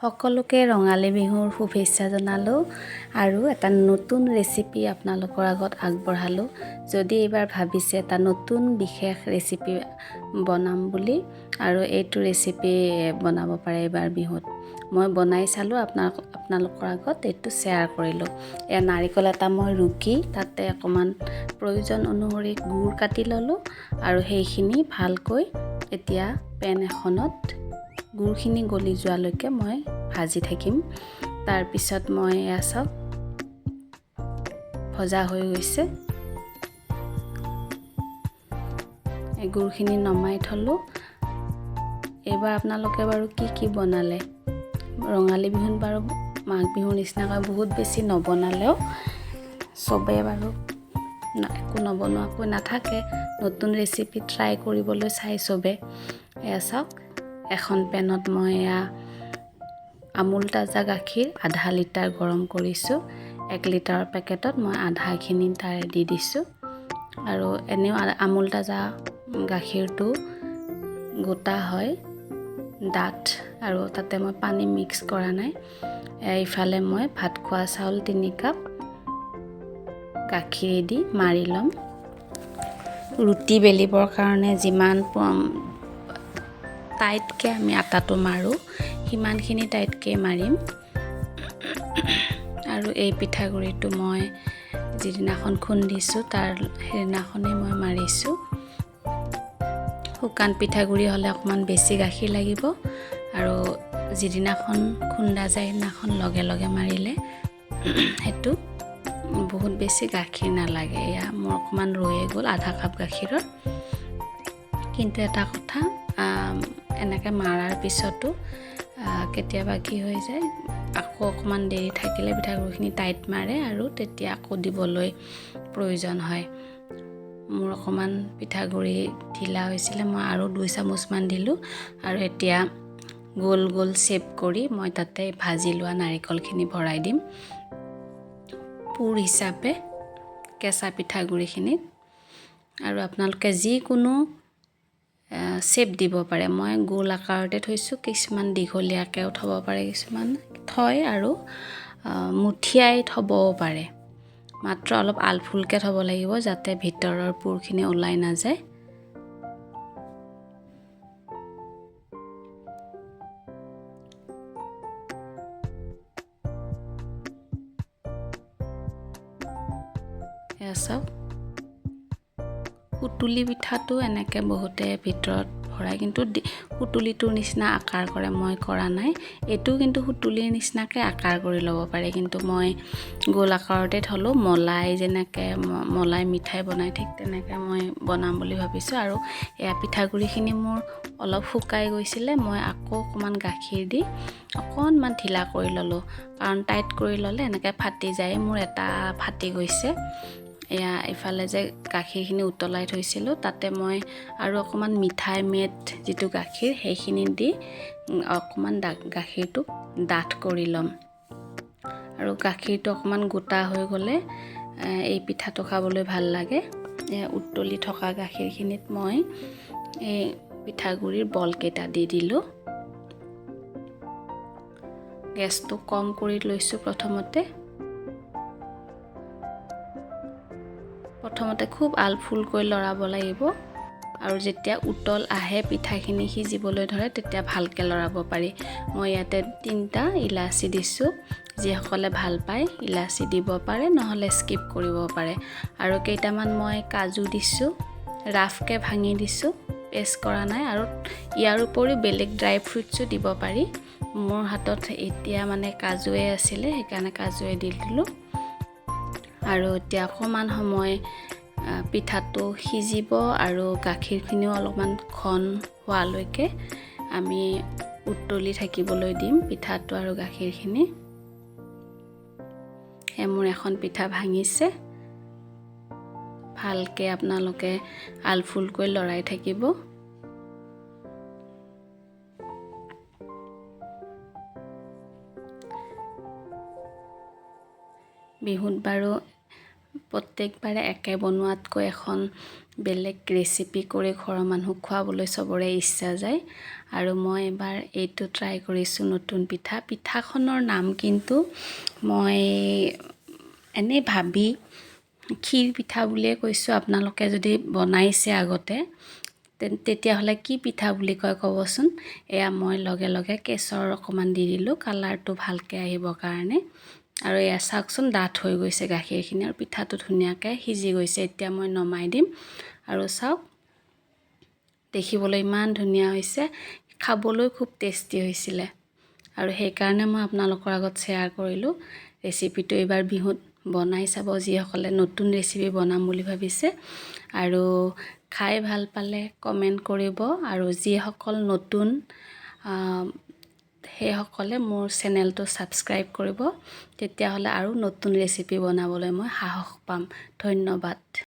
সকলোকে ৰঙালী বিহুৰ শুভেচ্ছা জনালোঁ আৰু এটা নতুন ৰেচিপি আপোনালোকৰ আগত আগবঢ়ালোঁ। যদি এইবাৰ ভাবিছে এটা নতুন বিশেষ ৰেচিপি বনাম বুলি আৰু এইটো ৰেচিপি বনাব পাৰে এইবাৰ বিহুত, মই বনাই চালোঁ, আপোনালোকৰ আগত এইটো শ্বেয়াৰ কৰিলোঁ। এয়া নাৰিকল এটা মই ৰুকি তাতে অকণমান প্ৰয়োজন অনুসৰি গুড় কাটি ল'লোঁ আৰু সেইখিনি ভালকৈ এতিয়া পেন এখনত গুড়খিনি গলি যোৱালৈকে মই ভাজি থাকিম। তাৰ পিছত মই এয়া চাওক ভজা হৈ গৈছে। এই গুড়খিনি নমাই থলোঁ। এইবাৰ আপোনালোকে বাৰু কি বনালে? ৰঙালী বিহুত বাৰু মাঘ বিহুৰ নিচিনাকৈ বহুত বেছি নবনালেও চবেই বাৰু একো নবনোৱাকৈ নাথাকে, নতুন ৰেচিপি ট্ৰাই কৰিবলৈ চাই চবে। এয়া চাওক এখন পেনত মই এয়া আমুল তাজা গাখীৰ আধা লিটাৰ গৰম কৰিছোঁ। 1 লিটাৰৰ পেকেটত মই আধাখিনি তাৰে দি দিছোঁ আৰু এনেও আমুল তাজা গাখীৰটো গোটা হয়, ডাঠ, আৰু তাতে মই পানী মিক্স কৰা নাই। ইফালে মই ভাত খোৱা চাউল 3 কাপ গাখীৰেদি মাৰি ল'ম। ৰুটি বেলিবৰ কাৰণে যিমান টাইটকৈ আমি আটাটো মাৰোঁ সিমানখিনি টাইটকৈ মাৰিম। আৰু এই পিঠাগুড়িটো মই যিদিনাখন খুন্দিছোঁ তাৰ সেইদিনাখনেই মই মাৰিছোঁ। শুকান পিঠাগুড়ি হ'লে অকণমান বেছি গাখীৰ লাগিব আৰু যিদিনাখন খুন্দা যায় সেইদিনাখন লগে লগে মাৰিলে সেইটো বহুত বেছি গাখীৰ নালাগে। এয়া মোৰ অকণমান ৰৈয়ে গ'ল আধা কাপ গাখীৰত। কিন্তু এটা কথা, এনেকৈ মাৰাৰ পিছতো কেতিয়াবা কি হৈ যায়, আকৌ অকণমান দেৰি থাকিলে পিঠাগুড়িখিনি টাইট মাৰে আৰু তেতিয়া আকৌ দিবলৈ প্ৰয়োজন হয়। মোৰ অকণমান পিঠাগুড়ি ঢিলা হৈছিলে, মই আৰু 2 চামুচমান দিলোঁ আৰু এতিয়া গোল গোল শ্বেপ কৰি মই তাতে ভাজি লোৱা নাৰিকলখিনি ভৰাই দিম পুৰ হিচাপে কেঁচা পিঠাগুড়িখিনিত। আৰু আপোনালোকে যিকোনো শ্বেপ দিব পাৰে। মই গোল আকাৰতে থৈছোঁ, কিছুমান দীঘলীয়াকৈও থ'ব পাৰে, কিছুমান থয় আৰু মুঠিয়াই থ'বও পাৰে। মাত্ৰ অলপ আলফুলকৈ থ'ব লাগিব যাতে ভিতৰৰ পুৰখিনি ওলাই নাযায়। এয়া চাওক সুতুলি পিঠাটো এনেকৈ বহুতে ভিতৰত ভৰাই কিন্তু সুতুলিটোৰ নিচিনা আকাৰ কৰে, মই কৰা নাই। এইটো কিন্তু সুতুলিৰ নিচিনাকৈ আকাৰ কৰি ল'ব পাৰে, কিন্তু মই গোল আকাৰতে থ'লোঁ। মলাই যেনেকৈ মলাই মিঠাই বনাই ঠিক তেনেকৈ মই বনাম বুলি ভাবিছোঁ। আৰু এয়া পিঠাগুড়িখিনি মোৰ অলপ শুকাই গৈছিলে, মই আকৌ অকণমান গাখীৰ দি অকণমান ঢিলা কৰি ল'লোঁ, কাৰণ টাইট কৰি ল'লে এনেকৈ ফাটি যায়। মোৰ এটা ফাটি গৈছে। এয়া ইফালে যে গাখীৰখিনি উতলাই থৈছিলোঁ তাতে মই আৰু অকণমান মিঠাই মেড যিটো গাখীৰ সেইখিনি দি অকণমান গাখীৰটো ডাঠ কৰি ল'ম। আৰু গাখীৰটো অকণমান গোটা হৈ গ'লে এই পিঠাটো খাবলৈ ভাল লাগে। উতলি থকা গাখীৰখিনিত মই এই পিঠাগুড়িৰ বলকেইটা দি দিলোঁ। গেছটো কম কৰি লৈছোঁ। প্ৰথমতে খুব আলফুলকৈ লৰাব লাগিব আৰু যেতিয়া উতল আহে পিঠাখিনি সিজিবলৈ ধৰে তেতিয়া ভালকৈ লৰাব পাৰি। মই ইয়াতে 3টা ইলাচি দিছোঁ। যিসকলে ভাল পায় ইলাচি দিব পাৰে, নহ'লে স্কিপ কৰিব পাৰে। আৰু কেইটামান মই কাজু দিছোঁ, ৰাফকৈ ভাঙি দিছোঁ, পেষ্ট কৰা নাই। আৰু ইয়াৰ উপৰিও বেলেগ ড্ৰাই ফ্ৰুটছো দিব পাৰি। মোৰ হাতত এতিয়া মানে কাজুৱে আছিলে, সেইকাৰণে কাজুৱে দি দিলোঁ। আৰু এতিয়া অকণমান সময় পিঠাটো সিজিব আৰু গাখীৰখিনিও অলপমান ঘন হোৱালৈকে আমি উতলি থাকিবলৈ দিম পিঠাটো আৰু গাখীৰখিনি। মোৰ এখন পিঠা ভাঙিছে। ভালকৈ আপোনালোকে আলফুলকৈ লৰাই থাকিব। বিহুত বাৰু প্ৰত্যেকবাৰে একে বনোৱাতকৈ এখন বেলেগ ৰেচিপি কৰি ঘৰৰ মানুহক খুৱাবলৈ চবৰে ইচ্ছা যায় আৰু মই এবাৰ এইটো ট্ৰাই কৰিছোঁ নতুন পিঠা পিঠাখনৰ নাম কিন্তু মই এনেই ভাবি ক্ষীৰ পিঠা বুলিয়ে কৈছোঁ আপোনালোকে যদি বনাইছে আগতে তেতিয়াহ'লে কি পিঠা বুলি কয় ক'বচোন এয়া মই লগে লগে কেশৰ অকণমান দি দিলোঁ কালাৰটো ভালকৈ আহিবৰ কাৰণে আৰু এয়া চাওকচোন ডাঠ হৈ গৈছে গাখীৰখিনি আৰু পিঠাটো ধুনীয়াকৈ সিজি গৈছে এতিয়া মই নমাই দিম আৰু চাওক দেখিবলৈ ইমান ধুনীয়া হৈছে খাবলৈ খুব টেষ্টি হৈছিলে আৰু সেইকাৰণে মই আপোনালোকৰ আগত শ্বেয়াৰ কৰিলোঁ ৰেচিপিটো এইবাৰ বিহুত বনাই চাব যিসকলে নতুন ৰেচিপি বনাম বুলি ভাবিছে আৰু খাই ভাল পালে কমেণ্ট কৰিব আৰু যিসকল নতুন সেইসকলে মোৰ চেনেলটো ছাবস্ক্ৰাইব কৰিব তেতিয়াহ'লে আৰু নতুন ৰেচিপি বনাবলৈ মই সাহস পাম ধন্যবাদ